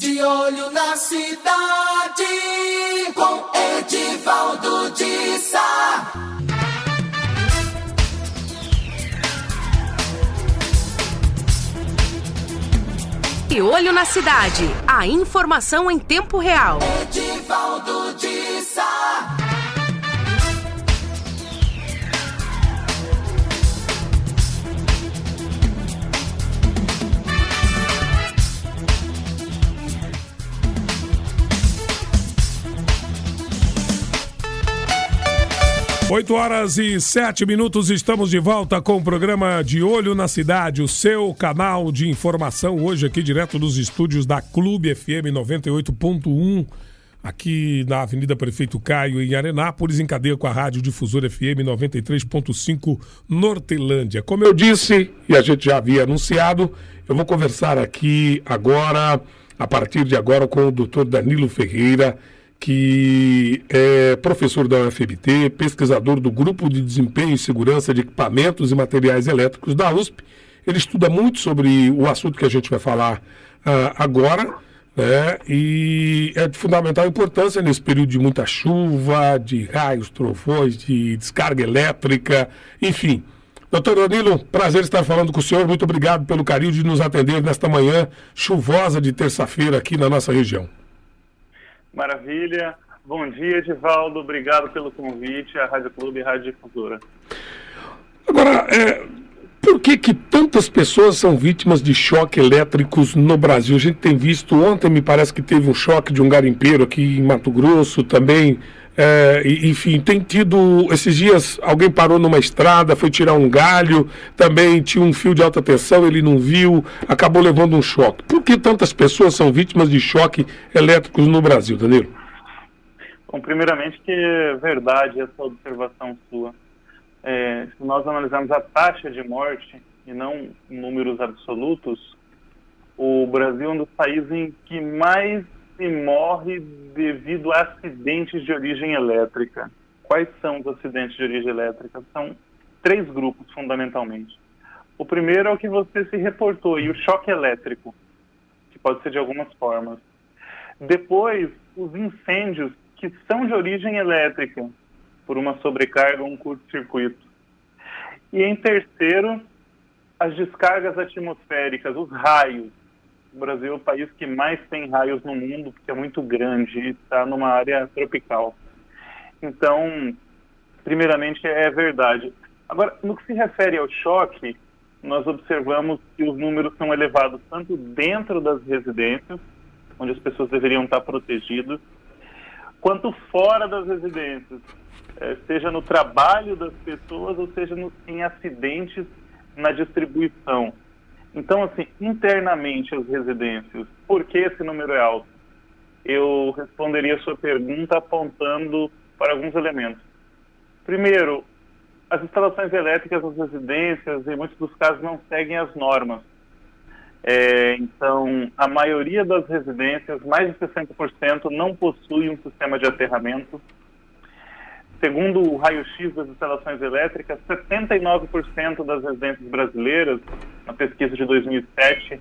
De olho na cidade, com Edivaldo de Sá. De olho na cidade, a informação em tempo real. Edivaldo de Sá. 8h07, estamos de volta com o programa De Olho na Cidade, o seu canal de informação, hoje aqui direto dos estúdios da Clube FM 98.1, aqui na Avenida Prefeito Caio, em Arenápolis, em cadeia com a Rádio Difusora FM 93.5, Nortelândia. Como eu disse, e a gente já havia anunciado, eu vou conversar aqui agora, a partir de agora, com o Dr. Danilo Ferreira, que é professor da UFMT, pesquisador do Grupo de Desempenho e Segurança de Equipamentos e Materiais Elétricos da USP. Ele estuda muito sobre o assunto que a gente vai falar agora, né? E é de fundamental importância nesse período de muita chuva, de raios, trovões, de descarga elétrica, enfim. Doutor Danilo, prazer estar falando com o senhor. Muito obrigado pelo carinho de nos atender nesta manhã chuvosa de terça-feira aqui na nossa região. Maravilha. Bom dia, Edivaldo. Obrigado pelo convite à Rádio Clube e Rádio Difusora. Agora, por que tantas pessoas são vítimas de choques elétricos no Brasil? A gente tem visto, ontem me parece que teve um choque de um garimpeiro aqui em Mato Grosso também. Enfim, tem tido, esses dias alguém parou numa estrada, foi tirar um galho, também tinha um fio de alta tensão, ele não viu, acabou levando um choque. Por que tantas pessoas são vítimas de choque elétricos no Brasil, Danilo? Bom, primeiramente que é verdade essa observação sua. Se nós analisarmos a taxa de morte e não números absolutos, o Brasil é um dos países em que mais se morre devido a acidentes de origem elétrica. Quais são os acidentes de origem elétrica? São 3 grupos, fundamentalmente. O primeiro é o que você se reportou, e o choque elétrico, que pode ser de algumas formas. Depois, os incêndios que são de origem elétrica, por uma sobrecarga ou um curto-circuito. E em terceiro, as descargas atmosféricas, os raios. O Brasil é o país que mais tem raios no mundo, porque é muito grande e está numa área tropical. Então, primeiramente, é verdade. Agora, no que se refere ao choque, nós observamos que os números são elevados tanto dentro das residências, onde as pessoas deveriam estar protegidas, quanto fora das residências, seja no trabalho das pessoas ou seja em acidentes na distribuição. Então, assim, internamente as residências, por que esse número é alto? Eu responderia a sua pergunta apontando para alguns elementos. Primeiro, as instalações elétricas nas residências, em muitos dos casos, não seguem as normas. Então, a maioria das residências, mais de 60%, não possui um sistema de aterramento. Segundo o raio-x das instalações elétricas, 79% das residências brasileiras, na pesquisa de 2007,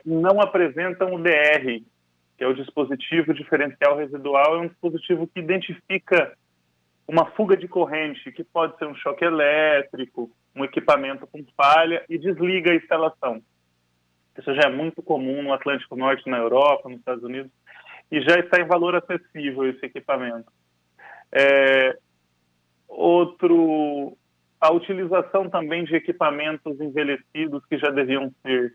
não apresentam o DR, que é o dispositivo diferencial residual, é um dispositivo que identifica uma fuga de corrente, que pode ser um choque elétrico, um equipamento com falha, e desliga a instalação. Isso já é muito comum no Atlântico Norte, na Europa, nos Estados Unidos, e já está em valor acessível esse equipamento. A utilização também de equipamentos envelhecidos que já deviam ser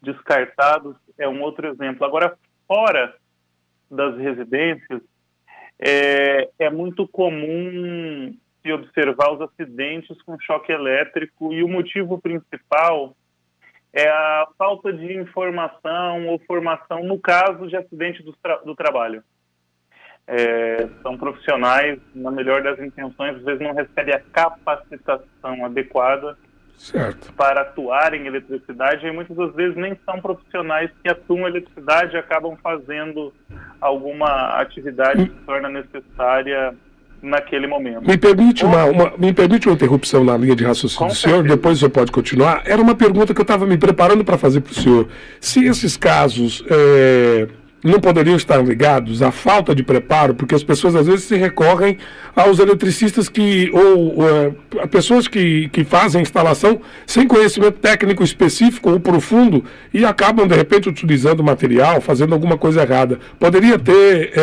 descartados é um outro exemplo. Agora, fora das residências, é muito comum se observar os acidentes com choque elétrico, e o motivo principal é a falta de informação ou formação no caso de acidente do trabalho. São profissionais, na melhor das intenções, às vezes não recebem a capacitação adequada, certo, para atuar em eletricidade, e muitas das vezes nem são profissionais que atuam em eletricidade e acabam fazendo alguma atividade que se torna necessária naquele momento. Me permite uma interrupção na linha de raciocínio do senhor, depois o senhor pode continuar. Era uma pergunta que eu estava me preparando para fazer para o senhor. Se esses casos não poderiam estar ligados à falta de preparo, porque as pessoas às vezes se recorrem aos eletricistas a pessoas que fazem a instalação sem conhecimento técnico específico ou profundo e acabam de repente utilizando material, fazendo alguma coisa errada. Poderia ter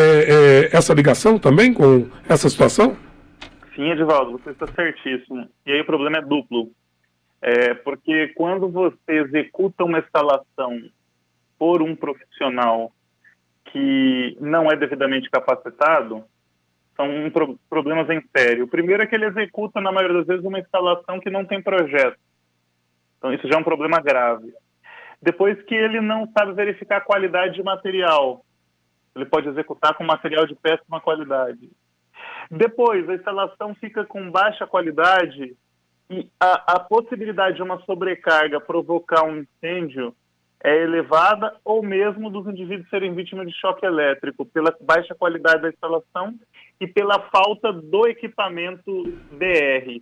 essa ligação também com essa situação? Sim, Edivaldo, você está certíssimo. E aí o problema é duplo. Porque quando você executa uma instalação por um profissional que não é devidamente capacitado, são problemas em sério. O primeiro é que ele executa, na maioria das vezes, uma instalação que não tem projeto. Então isso já é um problema grave. Depois que ele não sabe verificar a qualidade de material, ele pode executar com material de péssima qualidade. Depois, a instalação fica com baixa qualidade e a possibilidade de uma sobrecarga provocar um incêndio é elevada, ou mesmo dos indivíduos serem vítimas de choque elétrico, pela baixa qualidade da instalação e pela falta do equipamento BR.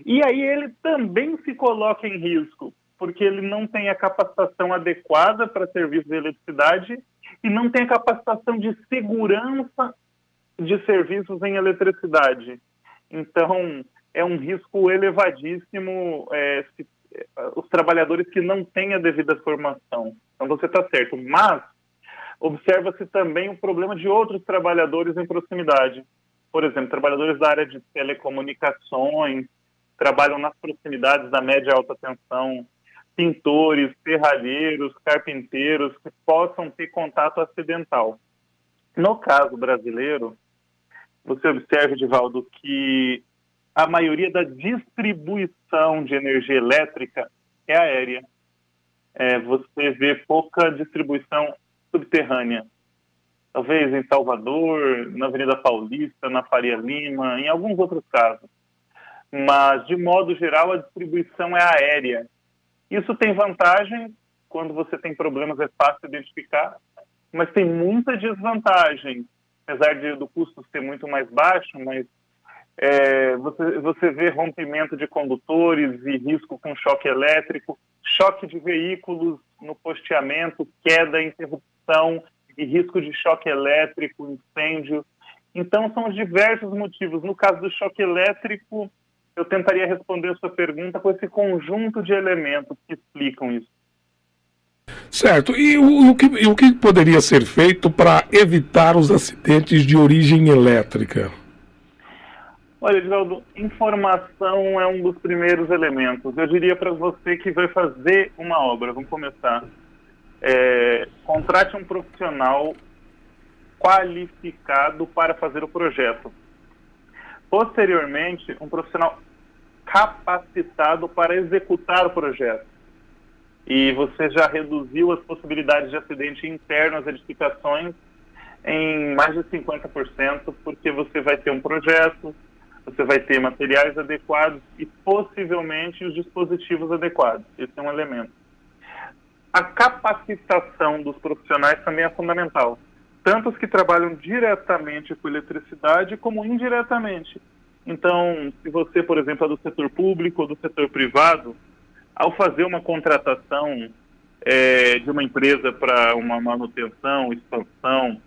E aí ele também se coloca em risco, porque ele não tem a capacitação adequada para serviços de eletricidade e não tem a capacitação de segurança de serviços em eletricidade. Então, é um risco elevadíssimo os trabalhadores que não têm a devida formação. Então você está certo, mas observa-se também o problema de outros trabalhadores em proximidade. Por exemplo, trabalhadores da área de telecomunicações, trabalham nas proximidades da média e alta tensão, pintores, serralheiros, carpinteiros, que possam ter contato acidental. No caso brasileiro, você observa, Edivaldo, que a maioria da distribuição de energia elétrica é aérea. Você vê pouca distribuição subterrânea. Talvez em Salvador, na Avenida Paulista, na Faria Lima, em alguns outros casos. Mas, de modo geral, a distribuição é aérea. Isso tem vantagem, quando você tem problemas é fácil identificar, mas tem muita desvantagem. Apesar do custo ser muito mais baixo, mas você vê rompimento de condutores e risco com choque elétrico, choque de veículos no posteamento, queda, interrupção e risco de choque elétrico, incêndio. Então, são os diversos motivos. No caso do choque elétrico, eu tentaria responder a sua pergunta com esse conjunto de elementos que explicam isso. Certo. E o que poderia ser feito para evitar os acidentes de origem elétrica? Olha, Edvaldo, informação é um dos primeiros elementos. Eu diria para você que vai fazer uma obra, vamos começar. Contrate um profissional qualificado para fazer o projeto. Posteriormente, um profissional capacitado para executar o projeto. E você já reduziu as possibilidades de acidente interno às edificações em mais de 50%, porque você vai ter um projeto, você vai ter materiais adequados e possivelmente os dispositivos adequados. Esse é um elemento. A capacitação dos profissionais também é fundamental. Tanto os que trabalham diretamente com eletricidade como indiretamente. Então, se você, por exemplo, é do setor público ou do setor privado, ao fazer uma contratação de uma empresa para uma manutenção, expansão,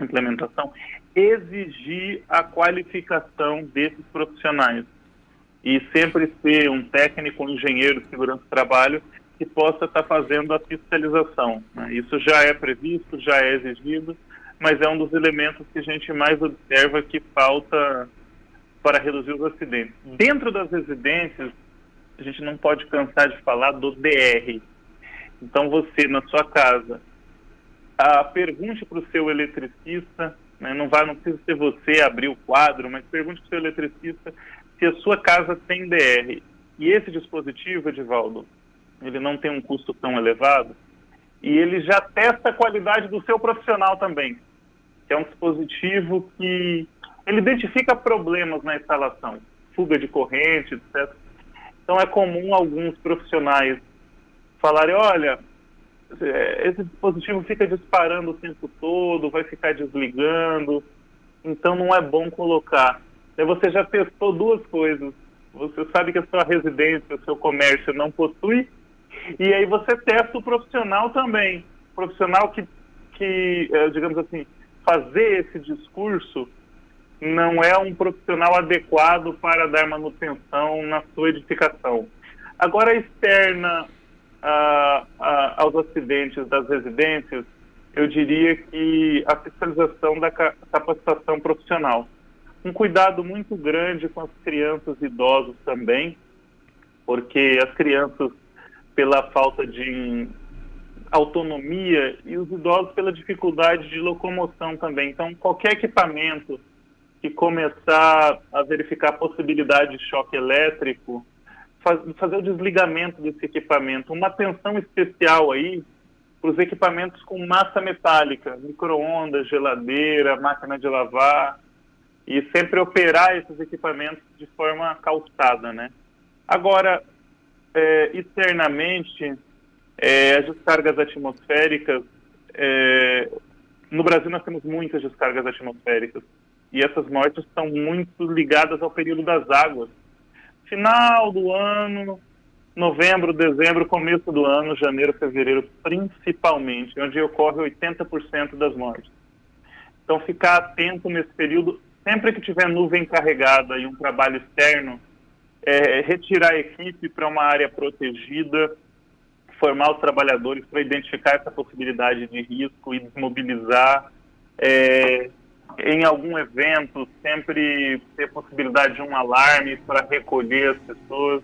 implementação, exigir a qualificação desses profissionais e sempre ser um técnico, um engenheiro de segurança do trabalho que possa estar fazendo a fiscalização, né? Isso já é previsto, já é exigido, mas é um dos elementos que a gente mais observa que falta para reduzir os acidentes. Dentro das residências, a gente não pode cansar de falar do DR. Então você, na sua casa, pergunte para o seu eletricista, né, não precisa ser você abrir o quadro, mas pergunte para o seu eletricista se a sua casa tem DR. E esse dispositivo, Edivaldo, ele não tem um custo tão elevado e ele já testa a qualidade do seu profissional também, que é um dispositivo que ele identifica problemas na instalação, fuga de corrente, etc. Então é comum alguns profissionais falarem, olha, esse dispositivo fica disparando o tempo todo, vai ficar desligando. então não é bom colocar. Aí você já testou duas coisas. Você sabe que a sua residência, o seu comércio não possui, e aí você testa o profissional também. Profissional que digamos assim, fazer esse discurso não é um profissional adequado para dar manutenção na sua edificação. Agora, externa aos acidentes das residências, eu diria que a fiscalização da capacitação profissional. Um cuidado muito grande com as crianças e idosos também, porque as crianças, pela falta de autonomia, e os idosos pela dificuldade de locomoção também. Então, qualquer equipamento que começar a verificar a possibilidade de choque elétrico, fazer o desligamento desse equipamento, uma atenção especial aí para os equipamentos com massa metálica, micro-ondas, geladeira, máquina de lavar, e sempre operar esses equipamentos de forma calçada, né? Agora, externamente, as descargas atmosféricas, no Brasil nós temos muitas descargas atmosféricas, e essas mortes estão muito ligadas ao período das águas. Final do ano, novembro, dezembro, começo do ano, janeiro, fevereiro, principalmente, onde ocorre 80% das mortes. Então, ficar atento nesse período, sempre que tiver nuvem carregada e um trabalho externo, retirar a equipe para uma área protegida, formar os trabalhadores para identificar essa possibilidade de risco e desmobilizar. Em algum evento, sempre ter possibilidade de um alarme para recolher as pessoas.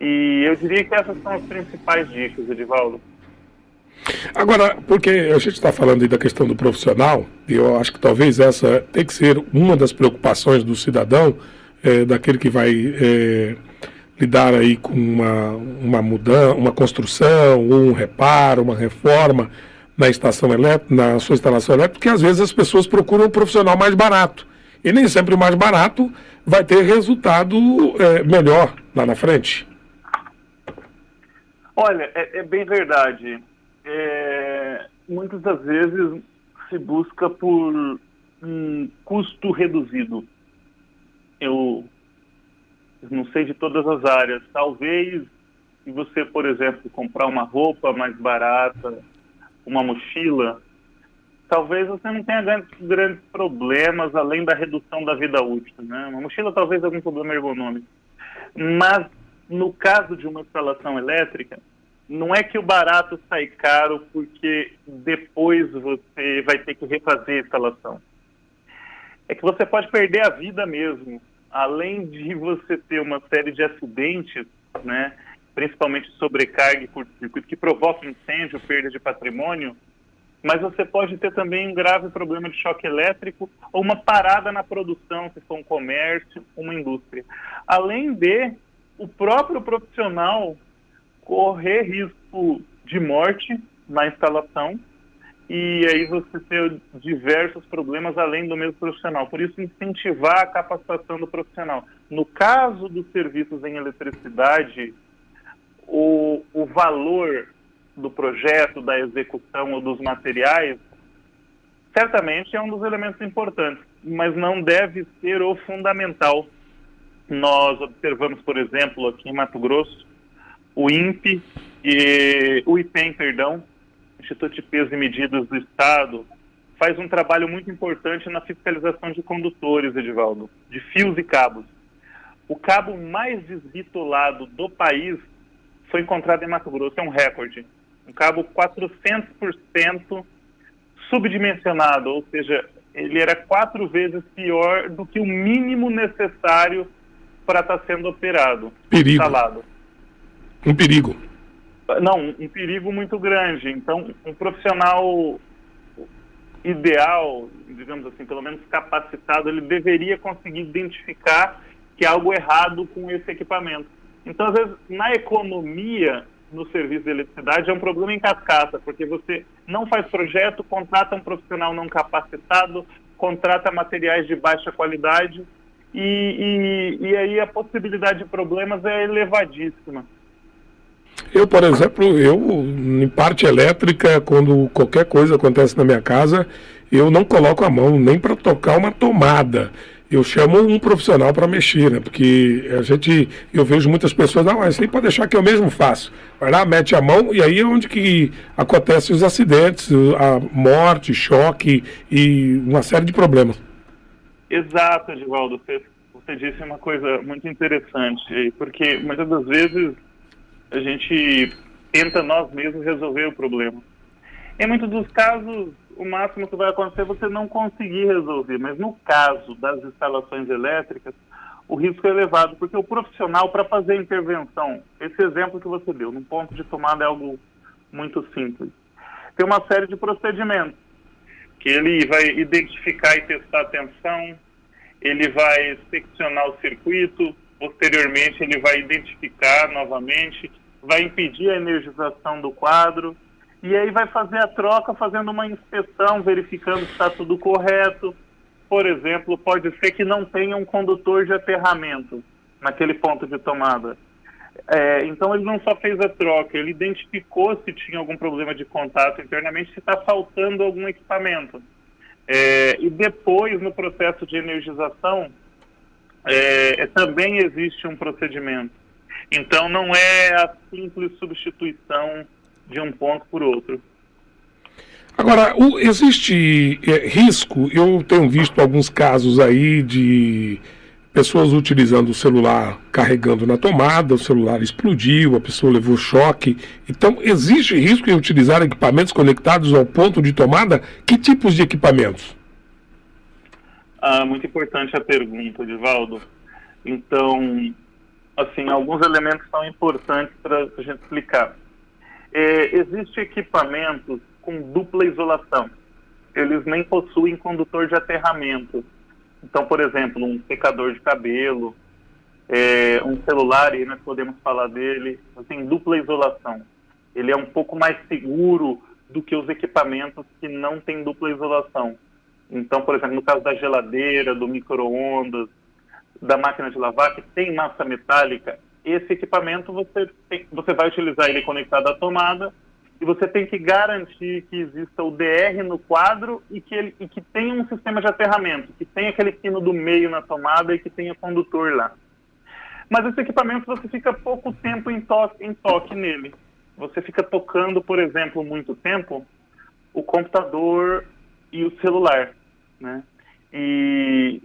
E eu diria que essas são as principais dicas, Edivaldo. Agora, porque a gente está falando aí da questão do profissional, e eu acho que talvez essa tem que ser uma das preocupações do cidadão, daquele que vai lidar aí com uma mudança, uma construção, um reparo, uma reforma na estação elétrica, na sua instalação elétrica, porque às vezes as pessoas procuram um profissional mais barato. E nem sempre o mais barato vai ter resultado melhor lá na frente. Olha, é bem verdade. Muitas das vezes se busca por um custo reduzido. Eu não sei de todas as áreas. Talvez, se você, por exemplo, comprar uma roupa mais barata, uma mochila, talvez você não tenha grandes problemas além da redução da vida útil, né? Uma mochila talvez algum problema ergonômico. Mas, no caso de uma instalação elétrica, não é que o barato sai caro porque depois você vai ter que refazer a instalação. É que você pode perder a vida mesmo. Além de você ter uma série de acidentes, né, principalmente sobrecarga e curto-circuito, que provocam incêndio, perda de patrimônio, mas você pode ter também um grave problema de choque elétrico ou uma parada na produção, se for um comércio, uma indústria. Além de o próprio profissional correr risco de morte na instalação, e aí você ter diversos problemas além do mesmo profissional. Por isso, incentivar a capacitação do profissional. No caso dos serviços em eletricidade, o valor do projeto, da execução ou dos materiais, certamente é um dos elementos importantes, mas não deve ser o fundamental. Nós observamos, por exemplo, aqui em Mato Grosso, o INPE, o IPEM, Instituto de Pesos e Medidas do Estado, faz um trabalho muito importante na fiscalização de condutores, Edivaldo, de fios e cabos. O cabo mais desbitolado do país foi encontrado em Mato Grosso, é um recorde. Um cabo 400% subdimensionado, ou seja, ele era 4 vezes pior do que o mínimo necessário para estar sendo operado, instalado. Um perigo. Não, um perigo muito grande. Então, um profissional ideal, digamos assim, pelo menos capacitado, ele deveria conseguir identificar que há algo errado com esse equipamento. Então, às vezes, na economia, no serviço de eletricidade, é um problema em cascata, porque você não faz projeto, contrata um profissional não capacitado, contrata materiais de baixa qualidade, e aí a possibilidade de problemas é elevadíssima. Eu, por exemplo, em parte elétrica, quando qualquer coisa acontece na minha casa, eu não coloco a mão nem para tocar uma tomada. Eu chamo um profissional para mexer, né? Porque eu vejo muitas pessoas, não, mas você pode deixar que eu mesmo faço. Vai lá, mete a mão e aí é onde que acontecem os acidentes, a morte, choque e uma série de problemas. Exato, Edivaldo. Você disse uma coisa muito interessante, porque muitas das vezes a gente tenta nós mesmos resolver o problema. Em muitos dos casos, o máximo que vai acontecer é você não conseguir resolver, mas no caso das instalações elétricas, o risco é elevado, porque o profissional, para fazer a intervenção, esse exemplo que você deu, num ponto de tomada é algo muito simples. Tem uma série de procedimentos, que ele vai identificar e testar a tensão, ele vai seccionar o circuito, posteriormente ele vai identificar novamente, vai impedir a energização do quadro, e aí vai fazer a troca fazendo uma inspeção, verificando se está tudo correto. Por exemplo, pode ser que não tenha um condutor de aterramento naquele ponto de tomada. Então ele não só fez a troca, ele identificou se tinha algum problema de contato internamente, se está faltando algum equipamento. E depois, no processo de energização, também existe um procedimento. Então não é a simples substituição de um ponto por outro. Agora, existe risco, eu tenho visto alguns casos aí de pessoas utilizando o celular carregando na tomada, o celular explodiu, a pessoa levou choque. Então, existe risco em utilizar equipamentos conectados ao ponto de tomada? Que tipos de equipamentos? Muito importante a pergunta, Edivaldo. Então, assim, alguns elementos são importantes para a gente explicar. Existem equipamentos com dupla isolação. Eles nem possuem condutor de aterramento. Então, por exemplo, um secador de cabelo, um celular, e nós podemos falar dele, tem dupla isolação. Ele é um pouco mais seguro do que os equipamentos que não têm dupla isolação. Então, por exemplo, no caso da geladeira, do micro-ondas, da máquina de lavar, que tem massa metálica, esse equipamento você vai utilizar ele conectado à tomada e você tem que garantir que exista o DR no quadro e que tenha um sistema de aterramento, que tenha aquele pino do meio na tomada e que tenha condutor lá. Mas esse equipamento você fica pouco tempo em toque nele. Você fica tocando, por exemplo, muito tempo, o computador e o celular, né? E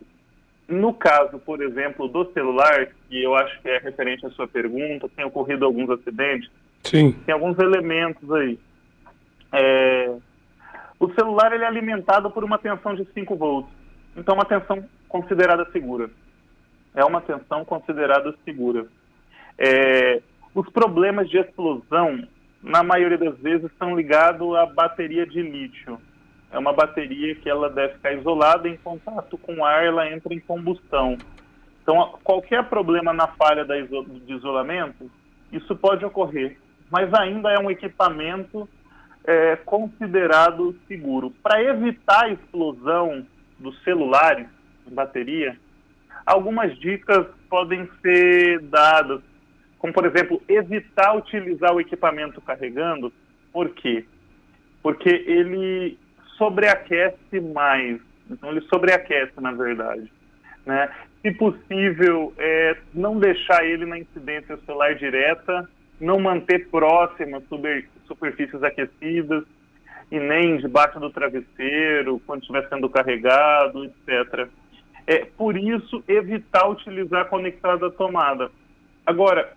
no caso, por exemplo, do celular, que eu acho que é referente à sua pergunta, tem ocorrido alguns acidentes. Sim. Tem alguns elementos aí. O celular ele é alimentado por uma tensão de 5 volts. Então, uma tensão considerada segura. É uma tensão considerada segura. Os problemas de explosão, na maioria das vezes, estão ligados à bateria de lítio. É uma bateria que ela deve ficar isolada, em contato com o ar, ela entra em combustão. Então, qualquer problema na falha de isolamento, isso pode ocorrer. Mas ainda é um equipamento considerado seguro. Para evitar a explosão dos celulares, bateria, algumas dicas podem ser dadas, como, por exemplo, evitar utilizar o equipamento carregando. Por quê? Porque ele sobreaquece mais. Então, ele sobreaquece, na verdade, né? Se possível, não deixar ele na incidência solar direta, não manter próximas superfícies aquecidas e nem debaixo do travesseiro, quando estiver sendo carregado, etc. Por isso, evitar utilizar conectado à tomada. Agora,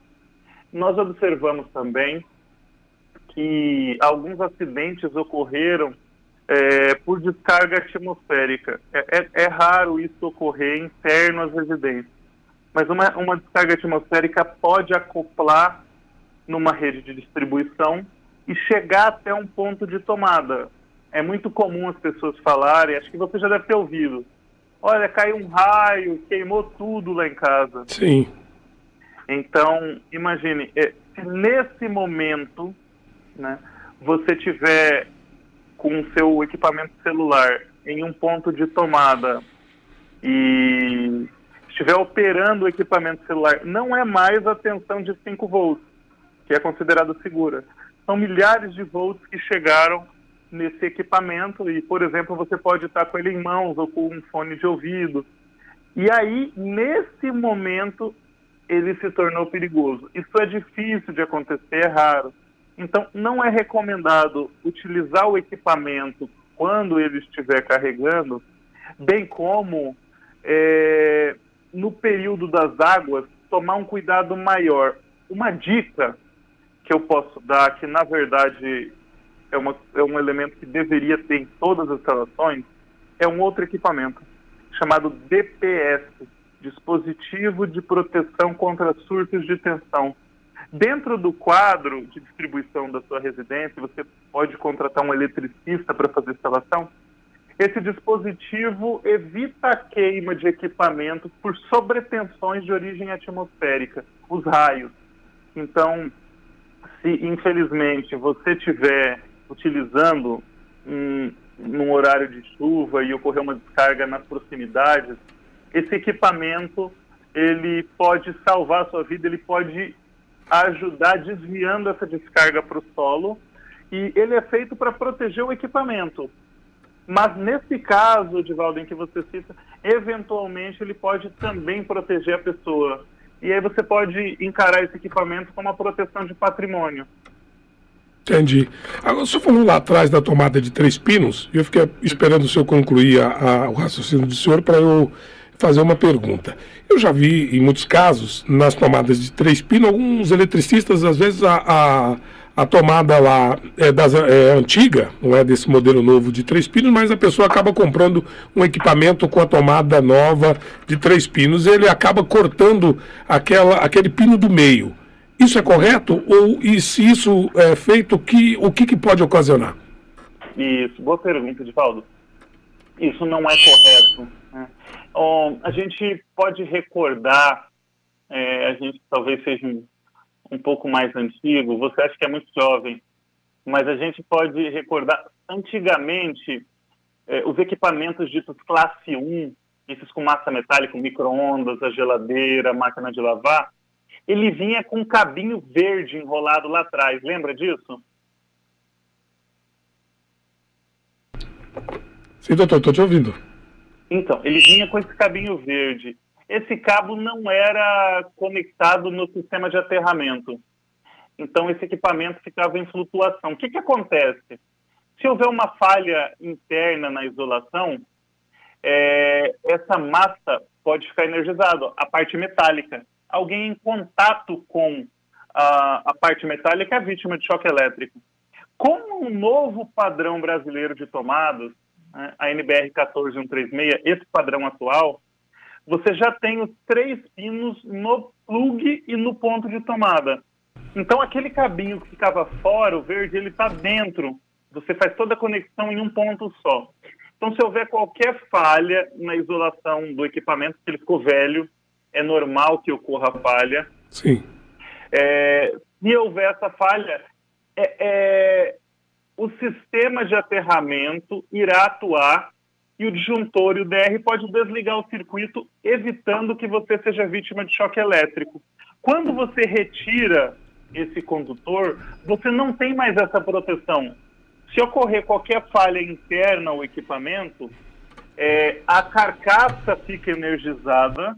nós observamos também que alguns acidentes ocorreram por descarga atmosférica. É raro isso ocorrer interno às residências, mas uma descarga atmosférica pode acoplar numa rede de distribuição e chegar até um ponto de tomada. É muito comum as pessoas falarem, acho que você já deve ter ouvido, olha, caiu um raio, queimou tudo lá em casa. Sim. Então, imagine, se nesse momento, né, você tiver com o seu equipamento celular em um ponto de tomada e estiver operando o equipamento celular, não é mais a tensão de 5 volts, que é considerada segura. São milhares de volts que chegaram nesse equipamento e, por exemplo, você pode estar com ele em mãos ou com um fone de ouvido. E aí, nesse momento, ele se tornou perigoso. Isso é difícil de acontecer, é raro. Então, não é recomendado utilizar o equipamento quando ele estiver carregando, bem como, no período das águas, tomar um cuidado maior. Uma dica que eu posso dar, que na verdade é um elemento que deveria ter em todas as instalações, é um outro equipamento, chamado DPS, Dispositivo de Proteção contra Surtos de Tensão. Dentro do quadro de distribuição da sua residência, você pode contratar um eletricista para fazer a instalação. Esse dispositivo evita a queima de equipamento por sobretensões de origem atmosférica, os raios. Então, se infelizmente você estiver utilizando num horário de chuva e ocorrer uma descarga nas proximidades, esse equipamento ele pode salvar a sua vida, ele pode ajudar desviando essa descarga para o solo, e ele é feito para proteger o equipamento. Mas nesse caso, Edivaldo, em que você cita, eventualmente ele pode também proteger a pessoa. E aí você pode encarar esse equipamento como uma proteção de patrimônio. Entendi. Agora, o senhor falou lá atrás da tomada de 3 pinos, e eu fiquei esperando o senhor concluir o raciocínio do senhor para eu fazer uma pergunta. Eu já vi, em muitos casos, nas tomadas de 3 pinos, alguns eletricistas, às vezes, a tomada lá é antiga, não é desse modelo novo de 3 pinos, mas a pessoa acaba comprando um equipamento com a tomada nova de 3 pinos, e ele acaba cortando aquele pino do meio. Isso é correto? E se isso é feito, o que pode ocasionar? Isso, boa pergunta, Edivaldo. Isso não é correto, né? A gente pode recordar, a gente talvez seja um pouco mais antigo, você acha que é muito jovem, mas a gente pode recordar, antigamente, os equipamentos ditos classe 1, esses com massa metálica, micro-ondas, a geladeira, a máquina de lavar, ele vinha com um cabinho verde enrolado lá atrás, lembra disso? Sim, doutor, estou te ouvindo. Então, ele vinha com esse cabinho verde. Esse cabo não era conectado no sistema de aterramento. Então, esse equipamento ficava em flutuação. O que acontece? Se houver uma falha interna na isolação, essa massa pode ficar energizada, a parte metálica. Alguém em contato com a parte metálica é vítima de choque elétrico. Com o novo padrão brasileiro de tomadas, né, a NBR 14136, esse padrão atual, você já tem os 3 pinos no plug e no ponto de tomada. Então, aquele cabinho que ficava fora, o verde, ele está dentro. Você faz toda a conexão em um ponto só. Então, se houver qualquer falha na isolação do equipamento, que ele ficou velho, é normal que ocorra a falha. Sim. Se houver essa falha, o sistema de aterramento irá atuar e o disjuntor e o DR pode desligar o circuito, evitando que você seja vítima de choque elétrico. Quando você retira esse condutor, você não tem mais essa proteção. Se ocorrer qualquer falha interna ao equipamento, a carcaça fica energizada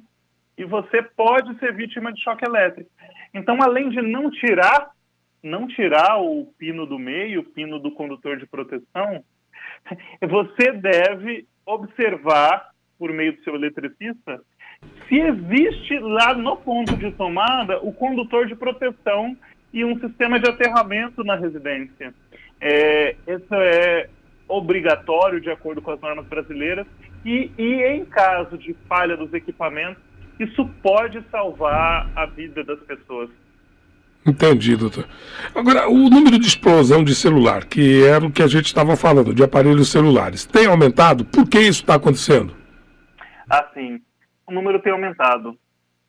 e você pode ser vítima de choque elétrico. Então, além de não tirar o pino do meio, o pino do condutor de proteção, você deve observar, por meio do seu eletricista, se existe lá no ponto de tomada o condutor de proteção e um sistema de aterramento na residência. Isso é obrigatório de acordo com as normas brasileiras e em caso de falha dos equipamentos, isso pode salvar a vida das pessoas. Entendi, doutor. Agora, o número de explosão de celular, que era o que a gente estava falando, de aparelhos celulares, tem aumentado? Por que isso está acontecendo? Sim, o número tem aumentado.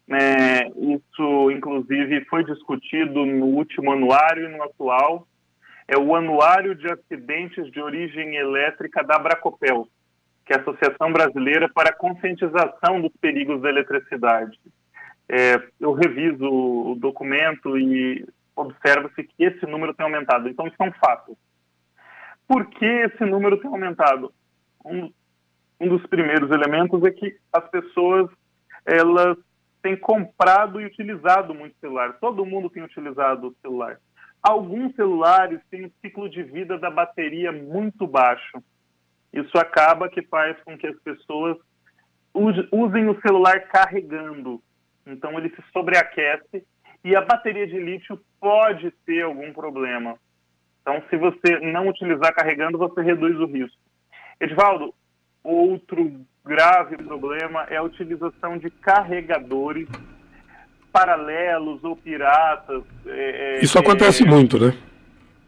Isso, inclusive, foi discutido no último anuário e no atual. É o Anuário de Acidentes de Origem Elétrica da Abracopel, que é a Associação Brasileira para a Conscientização dos Perigos da Eletricidade. Eu reviso o documento e observa-se que esse número tem aumentado. Então, isso é um fato. Por que esse número tem aumentado? Um dos primeiros elementos é que as pessoas, elas têm comprado e utilizado muito celular. Todo mundo tem utilizado o celular. Alguns celulares têm um ciclo de vida da bateria muito baixo. Isso acaba que faz com que as pessoas usem o celular carregando. Então, ele se sobreaquece e a bateria de lítio pode ter algum problema. Então, se você não utilizar carregando, você reduz o risco. Edivaldo, outro grave problema é a utilização de carregadores paralelos ou piratas. Isso acontece muito, né?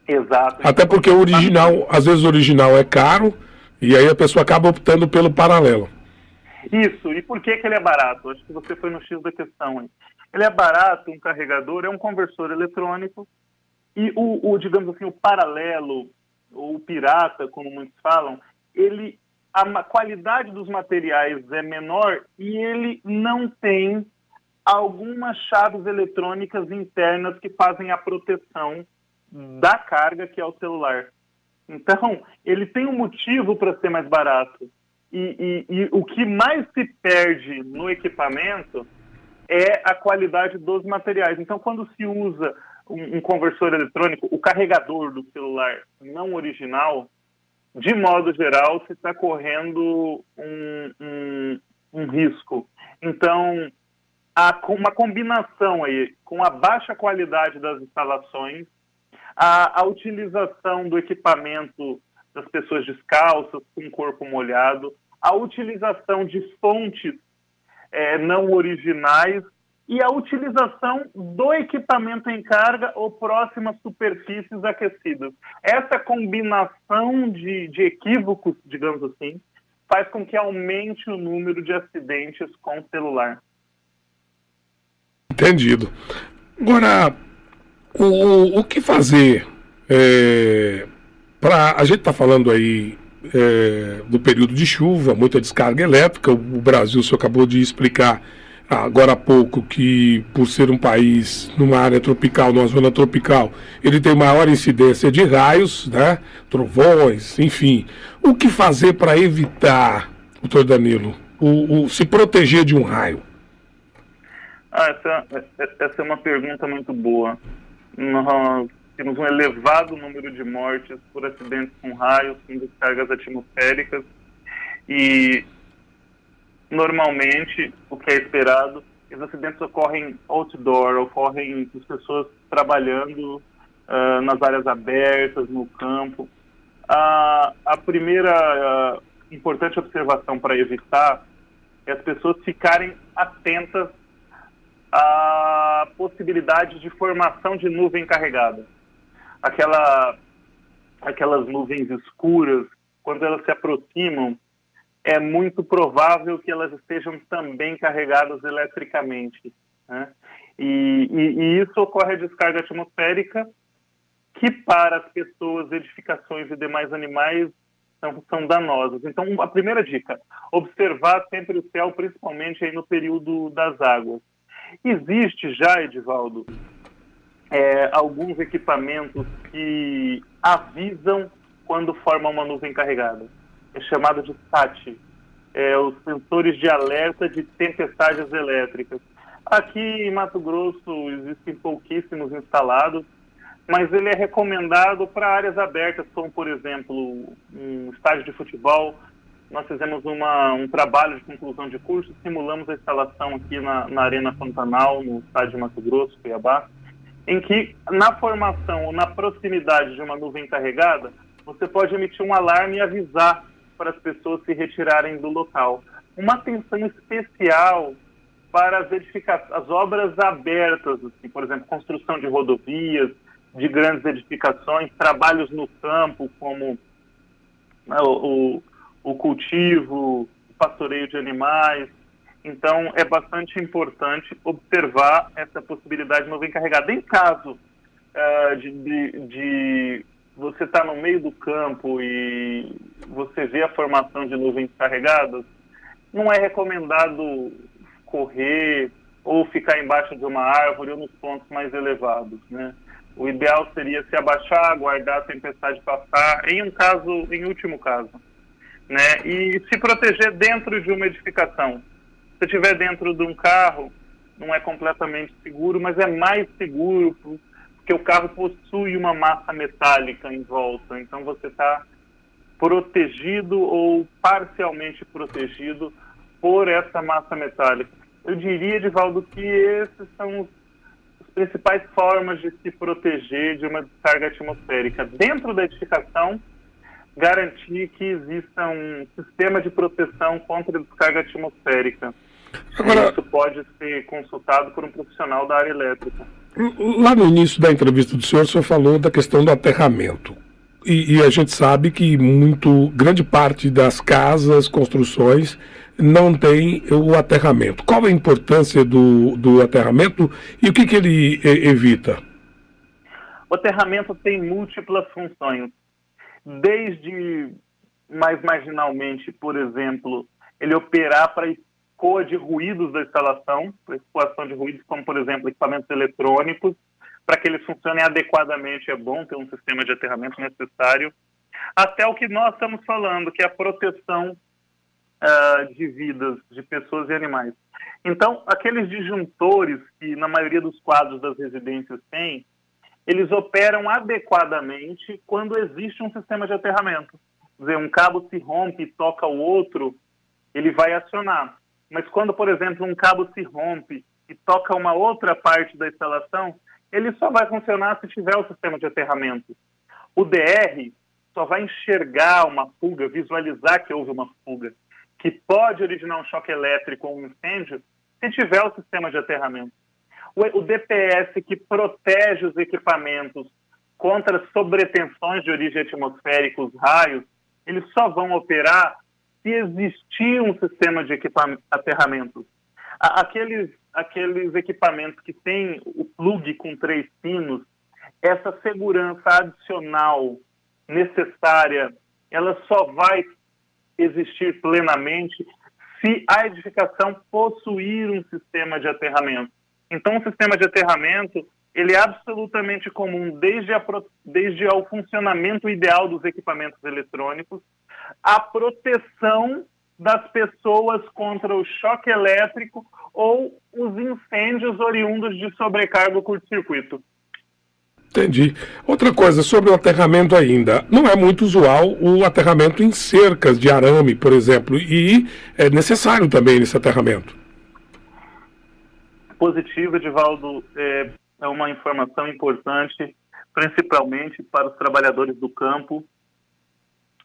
Exato. Até porque o original, às vezes o original é caro, e aí a pessoa acaba optando pelo paralelo. Isso. E por que ele é barato? Acho que você foi no X da questão, hein? Ele é barato, um carregador, é um conversor eletrônico, e digamos assim, o paralelo, ou o pirata, como muitos falam, a qualidade dos materiais é menor e ele não tem algumas chaves eletrônicas internas que fazem a proteção da carga, que é o celular. Então, ele tem um motivo para ser mais barato. E o que mais se perde no equipamento é a qualidade dos materiais. Então, quando se usa um conversor eletrônico, o carregador do celular não original, de modo geral, se está correndo um risco. Então, uma combinação aí com a baixa qualidade das instalações, a utilização do equipamento das pessoas descalças, com o corpo molhado, a utilização de fontes não originais e a utilização do equipamento em carga ou próximas superfícies aquecidas. Essa combinação de equívocos, digamos assim, faz com que aumente o número de acidentes com o celular. Entendido. Agora, o que fazer a gente está falando aí do período de chuva, muita descarga elétrica. O Brasil, o senhor acabou de explicar agora há pouco que, por ser um país numa área tropical, numa zona tropical, ele tem maior incidência de raios, né? Trovões, enfim. O que fazer para evitar, doutor Danilo, se proteger de um raio? Essa é uma pergunta muito boa. Nós temos um elevado número de mortes por acidentes com raios, com descargas atmosféricas, e normalmente o que é esperado, os acidentes ocorrem outdoor, ocorrem com as pessoas trabalhando nas áreas abertas, no campo. A primeira importante observação para evitar é as pessoas ficarem atentas à possibilidade de formação de nuvem carregada. Aquelas nuvens escuras, quando elas se aproximam, é muito provável que elas estejam também carregadas eletricamente, né? E isso ocorre a descarga atmosférica, que para as pessoas, edificações e demais animais são danosas. Então, a primeira dica, observar sempre o céu, principalmente aí no período das águas. Existe já, Edivaldo, alguns equipamentos que avisam quando forma uma nuvem carregada. É chamado de SAT, os sensores de alerta de tempestades elétricas. Aqui em Mato Grosso existem pouquíssimos instalados, mas ele é recomendado para áreas abertas, como, por exemplo, um estádio de futebol. Nós fizemos um trabalho de conclusão de curso, simulamos a instalação aqui na Arena Pantanal, no estádio de Mato Grosso, Cuiabá, em que, na formação ou na proximidade de uma nuvem carregada, você pode emitir um alarme e avisar para as pessoas se retirarem do local. Uma atenção especial para as obras abertas, assim, por exemplo, construção de rodovias, de grandes edificações, trabalhos no campo, como o cultivo, o pastoreio de animais. Então, é bastante importante observar essa possibilidade de nuvem carregada. Em caso de você estar no meio do campo e você vê a formação de nuvens carregadas, não é recomendado correr ou ficar embaixo de uma árvore ou nos pontos mais elevados, né? O ideal seria se abaixar, aguardar a tempestade passar, em último caso, né? E se proteger dentro de uma edificação. Se estiver dentro de um carro, não é completamente seguro, mas é mais seguro porque o carro possui uma massa metálica em volta. Então você está protegido ou parcialmente protegido por essa massa metálica. Eu diria, Edivaldo, que esses são as principais formas de se proteger de uma descarga atmosférica. Dentro da edificação, garantir que exista um sistema de proteção contra a descarga atmosférica. Agora, isso pode ser consultado por um profissional da área elétrica. Lá no início da entrevista do senhor, o senhor falou da questão do aterramento. E a gente sabe que grande parte das casas, construções, não tem o aterramento. Qual a importância do aterramento e o que ele evita? O aterramento tem múltiplas funções. Desde, mais marginalmente, por exemplo, ele operar para escoa de ruídos da instalação, para escoação de ruídos, como, por exemplo, equipamentos eletrônicos, para que eles funcionem adequadamente, é bom ter um sistema de aterramento necessário, até o que nós estamos falando, que é a proteção de vidas, de pessoas e animais. Então, aqueles disjuntores que na maioria dos quadros das residências tem, eles operam adequadamente quando existe um sistema de aterramento. Quer dizer, um cabo se rompe e toca o outro, ele vai acionar. Mas quando, por exemplo, um cabo se rompe e toca uma outra parte da instalação, ele só vai funcionar se tiver o sistema de aterramento. O DR só vai enxergar uma fuga, visualizar que houve uma fuga, que pode originar um choque elétrico ou um incêndio, se tiver o sistema de aterramento. O DPS, que protege os equipamentos contra sobretensões de origem atmosférica, os raios, eles só vão operar se existir um sistema de aterramento. Aqueles equipamentos que têm o plug com 3 pinos, essa segurança adicional necessária, ela só vai existir plenamente se a edificação possuir um sistema de aterramento. Então, o sistema de aterramento, ele é absolutamente comum desde ao funcionamento ideal dos equipamentos eletrônicos, à proteção das pessoas contra o choque elétrico ou os incêndios oriundos de sobrecarga ou curto-circuito. Entendi. Outra coisa, sobre o aterramento ainda. Não é muito usual o aterramento em cercas de arame, por exemplo, e é necessário também esse aterramento. Positivo, Edivaldo, é uma informação importante, principalmente para os trabalhadores do campo.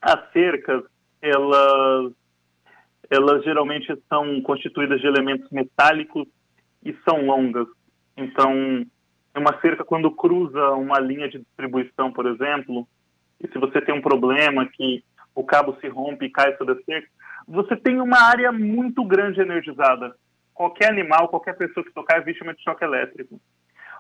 As cercas, elas geralmente são constituídas de elementos metálicos e são longas. Então, uma cerca, quando cruza uma linha de distribuição, por exemplo, e se você tem um problema que o cabo se rompe e cai sobre a cerca, você tem uma área muito grande energizada. Qualquer animal, qualquer pessoa que tocar é vítima de choque elétrico.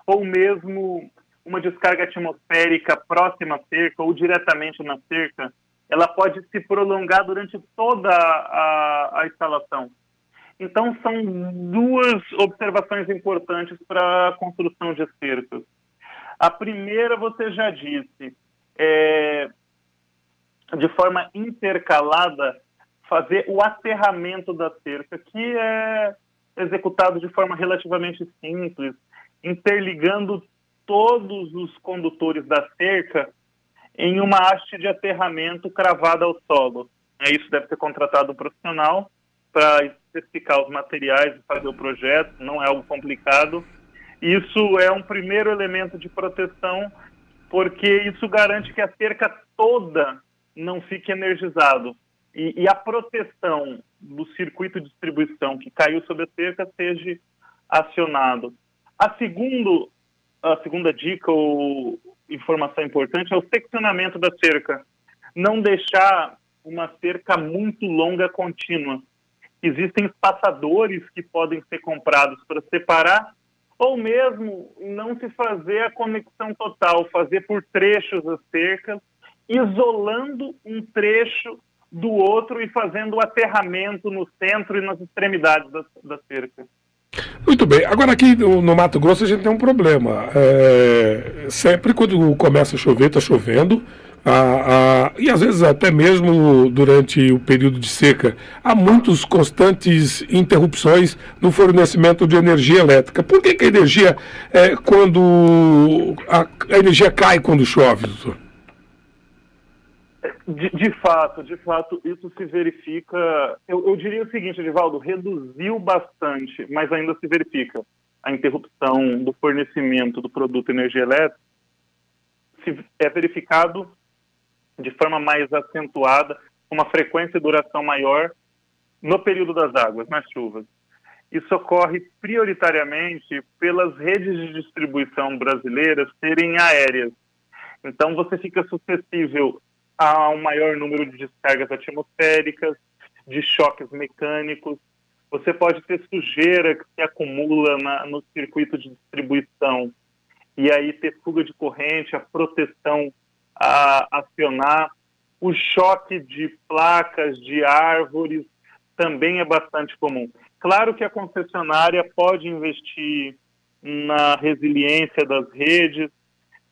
Ou mesmo uma descarga atmosférica próxima à cerca ou diretamente na cerca, ela pode se prolongar durante toda a instalação. Então, são duas observações importantes para a construção de cercas. A primeira, você já disse, de forma intercalada, fazer o aterramento da cerca, que é executado de forma relativamente simples, interligando todos os condutores da cerca em uma haste de aterramento cravada ao solo. Isso deve ser contratado um profissional para especificar os materiais e fazer o projeto, não é algo complicado. Isso é um primeiro elemento de proteção, porque isso garante que a cerca toda não fique energizado. E a proteção do circuito de distribuição que caiu sobre a cerca seja acionado. A segunda dica ou informação importante é o seccionamento da cerca. Não deixar uma cerca muito longa contínua. Existem espaçadores que podem ser comprados para separar, ou mesmo não se fazer a conexão total, fazer por trechos as cercas, isolando um trecho do outro e fazendo o aterramento no centro e nas extremidades da cerca. Muito bem. Agora aqui no Mato Grosso a gente tem um problema. Sempre quando começa a chover, está chovendo, e às vezes até mesmo durante o período de seca, há muitas constantes interrupções no fornecimento de energia elétrica. Por que a energia, quando a energia cai quando chove, doutor? De fato, isso se verifica. Eu diria o seguinte, Edivaldo, reduziu bastante, mas ainda se verifica a interrupção do fornecimento do produto energia elétrica. É verificado de forma mais acentuada, com uma frequência e duração maior no período das águas, nas chuvas. Isso ocorre prioritariamente pelas redes de distribuição brasileiras serem aéreas. Então você fica suscetível a um maior número de descargas atmosféricas, de choques mecânicos. Você pode ter sujeira que se acumula no circuito de distribuição e aí ter fuga de corrente, a proteção a acionar. O choque de placas, de árvores, também é bastante comum. Claro que a concessionária pode investir na resiliência das redes,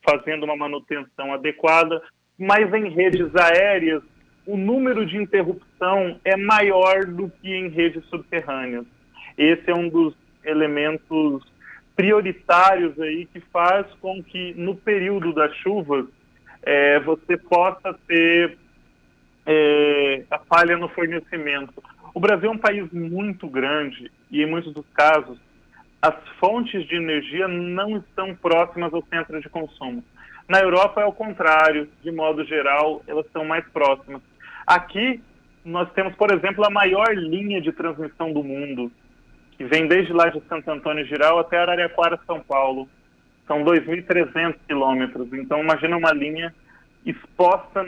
fazendo uma manutenção adequada, mas em redes aéreas, o número de interrupção é maior do que em redes subterrâneas. Esse é um dos elementos prioritários aí que faz com que, no período das chuvas, você possa ter a falha no fornecimento. O Brasil é um país muito grande e, em muitos dos casos, as fontes de energia não estão próximas ao centro de consumo. Na Europa é o contrário, de modo geral, elas são mais próximas. Aqui, nós temos, por exemplo, a maior linha de transmissão do mundo, que vem desde lá de Santo Antônio Giral até Araraquara, São Paulo. São 2.300 quilômetros. Então, imagina uma linha exposta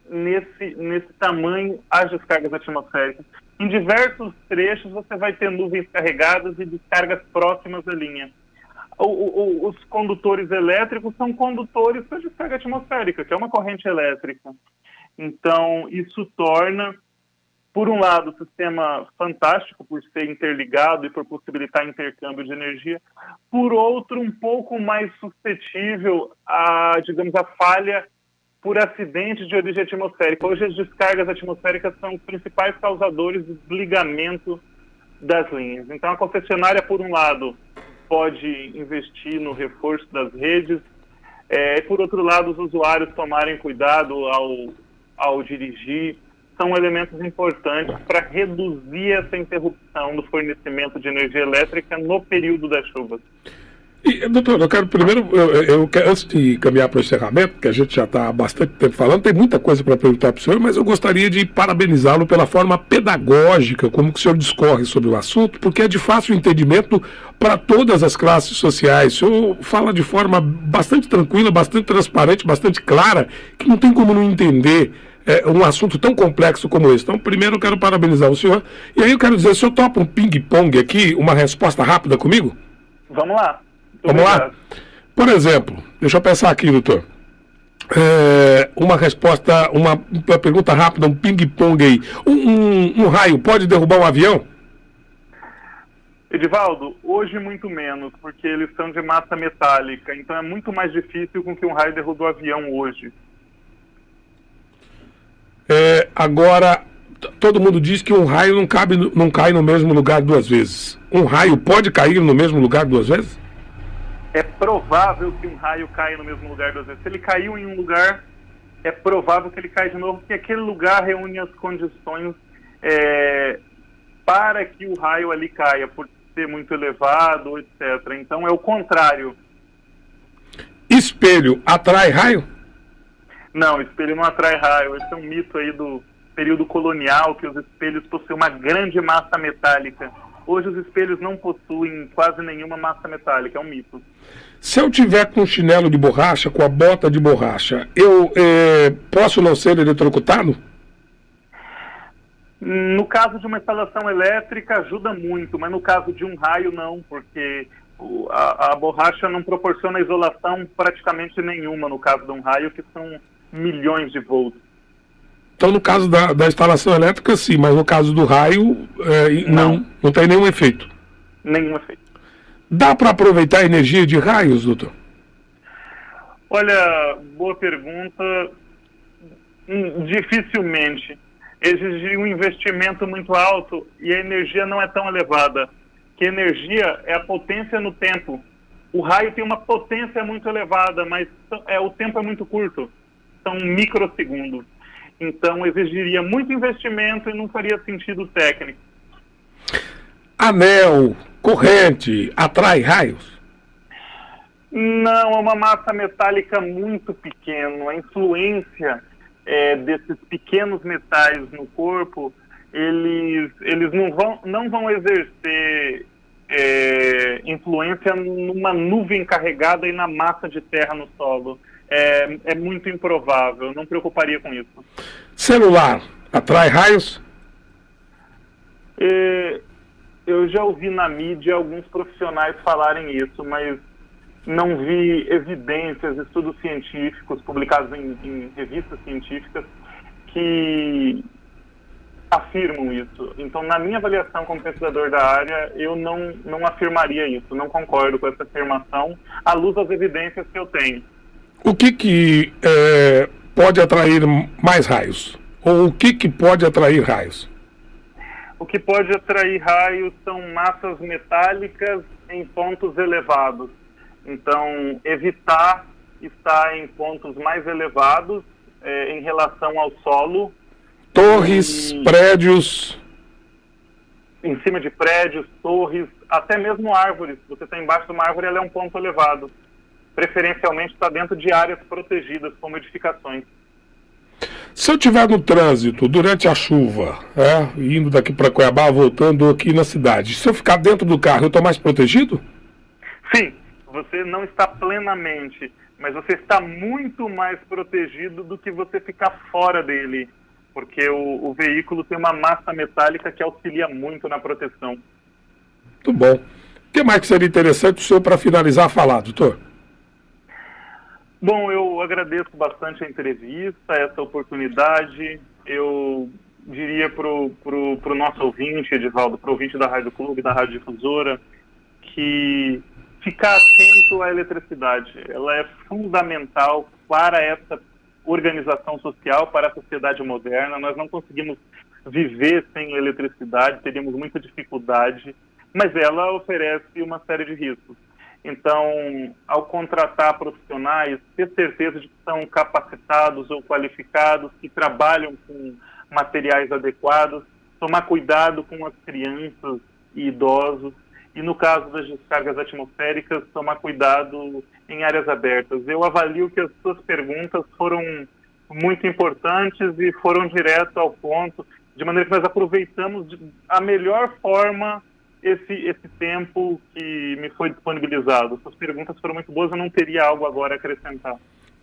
nesse tamanho às descargas atmosféricas. Em diversos trechos, você vai ter nuvens carregadas e descargas próximas da linha. Os condutores elétricos são condutores para descarga atmosférica, que é uma corrente elétrica. Então, isso torna, por um lado, o sistema fantástico por ser interligado e por possibilitar intercâmbio de energia, por outro, um pouco mais suscetível a, digamos, a falha por acidente de origem atmosférica. Hoje, as descargas atmosféricas são os principais causadores do desligamento das linhas. Então, a concessionária, por um lado, pode investir no reforço das redes, e por outro lado, os usuários tomarem cuidado ao dirigir, são elementos importantes para reduzir essa interrupção do fornecimento de energia elétrica no período das chuvas. E, doutor, eu quero primeiro, antes de caminhar para o encerramento, que a gente já está há bastante tempo falando, tem muita coisa para perguntar para o senhor, mas eu gostaria de parabenizá-lo pela forma pedagógica como que o senhor discorre sobre o assunto, porque é de fácil entendimento para todas as classes sociais. O senhor fala de forma bastante tranquila, bastante transparente, bastante clara, que não tem como não entender um assunto tão complexo como esse. Então, primeiro eu quero parabenizar o senhor, e aí eu quero dizer, o senhor topa um ping-pong aqui, uma resposta rápida comigo? Vamos lá. Vamos lá? Por exemplo, deixa eu pensar aqui, doutor. Uma resposta, uma pergunta rápida, um ping-pong aí. Um raio pode derrubar um avião? Edivaldo, hoje muito menos, porque eles são de massa metálica, então é muito mais difícil com que um raio derrube o avião hoje. Agora, todo mundo diz que um raio não cai no mesmo lugar duas vezes. Um raio pode cair no mesmo lugar duas vezes? É provável que um raio caia no mesmo lugar duas vezes. Se ele caiu em um lugar, é provável que ele caia de novo, porque aquele lugar reúne as condições para que o raio ali caia, por ser muito elevado, etc. Então é o contrário. Espelho atrai raio? Não, espelho não atrai raio. Esse é um mito aí do período colonial, que os espelhos possuem uma grande massa metálica. Hoje os espelhos não possuem quase nenhuma massa metálica, é um mito. Se eu tiver com chinelo de borracha, com a bota de borracha, eu posso não ser eletrocutado? No caso de uma instalação elétrica ajuda muito, mas no caso de um raio não, porque a borracha não proporciona isolação praticamente nenhuma no caso de um raio, que são milhões de volts. Então, no caso da instalação elétrica, sim, mas no caso do raio, não tem nenhum efeito. Nenhum efeito. Dá para aproveitar a energia de raios, doutor? Olha, boa pergunta. Dificilmente. Exige um investimento muito alto e a energia não é tão elevada. Que energia é a potência no tempo. O raio tem uma potência muito elevada, mas o tempo é muito curto. São microsegundos. Então exigiria muito investimento e não faria sentido técnico. Anel, corrente, atrai raios? Não, é uma massa metálica muito pequena. A influência desses pequenos metais no corpo, eles não vão exercer influência numa nuvem carregada e na massa de terra no solo. É muito improvável, eu não me preocuparia com isso. Celular, atrai raios? Eu já ouvi na mídia alguns profissionais falarem isso, mas não vi evidências, estudos científicos publicados em revistas científicas que afirmam isso. Então, na minha avaliação como pesquisador da área, eu não afirmaria isso, não concordo com essa afirmação, à luz das evidências que eu tenho. O que pode atrair mais raios? Ou o que pode atrair raios? O que pode atrair raios são massas metálicas em pontos elevados. Então, evitar estar em pontos mais elevados em relação ao solo. Torres, prédios. Em cima de prédios, torres, até mesmo árvores. Você está embaixo de uma árvore, ela é um ponto elevado. Preferencialmente está dentro de áreas protegidas, como edificações. Se eu estiver no trânsito durante a chuva, indo daqui para Cuiabá, voltando aqui na cidade, se eu ficar dentro do carro, eu estou mais protegido? Sim, você não está plenamente, mas você está muito mais protegido do que você ficar fora dele, porque o veículo tem uma massa metálica que auxilia muito na proteção. Muito bom. O que mais que seria interessante o senhor para finalizar falar, doutor? Bom, eu agradeço bastante a entrevista, essa oportunidade. Eu diria para o nosso ouvinte, Edivaldo, para o ouvinte da Rádio Clube, da Rádio Difusora, que ficar atento à eletricidade. Ela é fundamental para essa organização social, para a sociedade moderna. Nós não conseguimos viver sem eletricidade, teríamos muita dificuldade, mas ela oferece uma série de riscos. Então, ao contratar profissionais, ter certeza de que são capacitados ou qualificados, que trabalham com materiais adequados, tomar cuidado com as crianças e idosos, e no caso das descargas atmosféricas, tomar cuidado em áreas abertas. Eu avalio que as suas perguntas foram muito importantes e foram direto ao ponto, de maneira que nós aproveitamos a melhor forma esse tempo que me foi disponibilizado. Suas perguntas foram muito boas, eu não teria algo agora a acrescentar.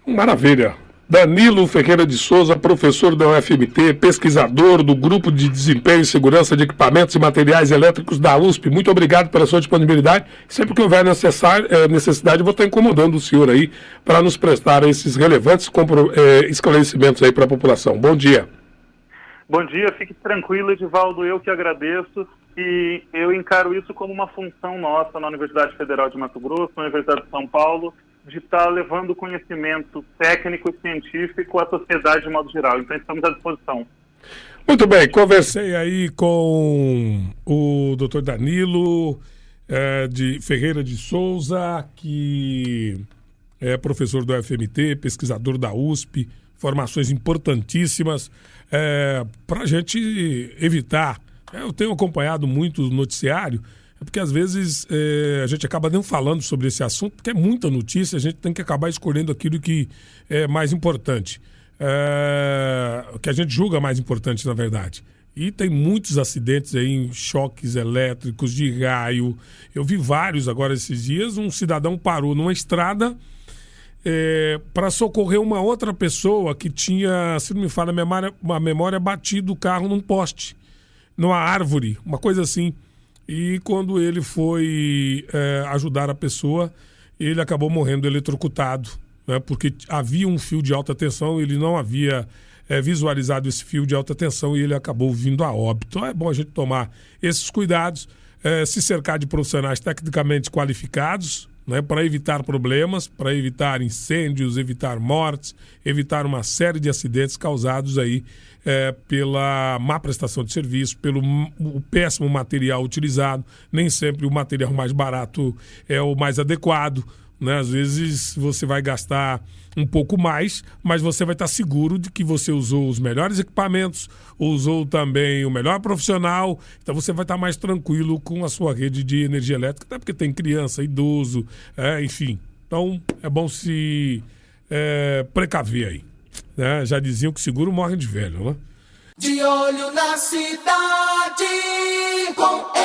Maravilha. Danilo Ferreira de Souza, professor da UFMT, pesquisador do Grupo de Desempenho e Segurança de Equipamentos e Materiais Elétricos da USP. Muito obrigado pela sua disponibilidade. Sempre que houver necessidade, eu vou estar incomodando o senhor aí para nos prestar esses relevantes esclarecimentos aí para a população. Bom dia. Bom dia, fique tranquilo, Edivaldo, eu que agradeço. E eu encaro isso como uma função nossa na Universidade Federal de Mato Grosso, na Universidade de São Paulo, de estar levando conhecimento técnico e científico à sociedade de modo geral. Então estamos à disposição. Muito bem, conversei aí com o Dr. Danilo de Ferreira de Souza, que é professor do UFMT, pesquisador da USP, formações importantíssimas para a gente evitar. Eu tenho acompanhado muito o noticiário, porque às vezes a gente acaba não falando sobre esse assunto, porque é muita notícia, a gente tem que acabar escolhendo aquilo que é mais importante, que a gente julga mais importante, na verdade. E tem muitos acidentes aí, em choques elétricos, de raio. Eu vi vários agora esses dias. Um cidadão parou numa estrada para socorrer uma outra pessoa que tinha, se não me falha a memória, batido o carro num poste, numa árvore, uma coisa assim. E quando ele foi ajudar a pessoa, ele acabou morrendo eletrocutado, né, porque havia um fio de alta tensão, ele não havia visualizado esse fio de alta tensão e ele acabou vindo a óbito. Então é bom a gente tomar esses cuidados. se cercar de profissionais tecnicamente qualificados, né, para evitar problemas, para evitar incêndios, evitar mortes, evitar uma série de acidentes causados aí pela má prestação de serviço, pelo o péssimo material utilizado. Nem sempre o material mais barato é o mais adequado, né? Às vezes você vai gastar um pouco mais, mas você vai estar seguro de que você usou os melhores equipamentos, usou também o melhor profissional, então você vai estar mais tranquilo com a sua rede de energia elétrica, até porque tem criança, idoso, enfim. Então é bom se precaver aí, né? Já diziam que seguro morre de velho, né? De olho na cidade, com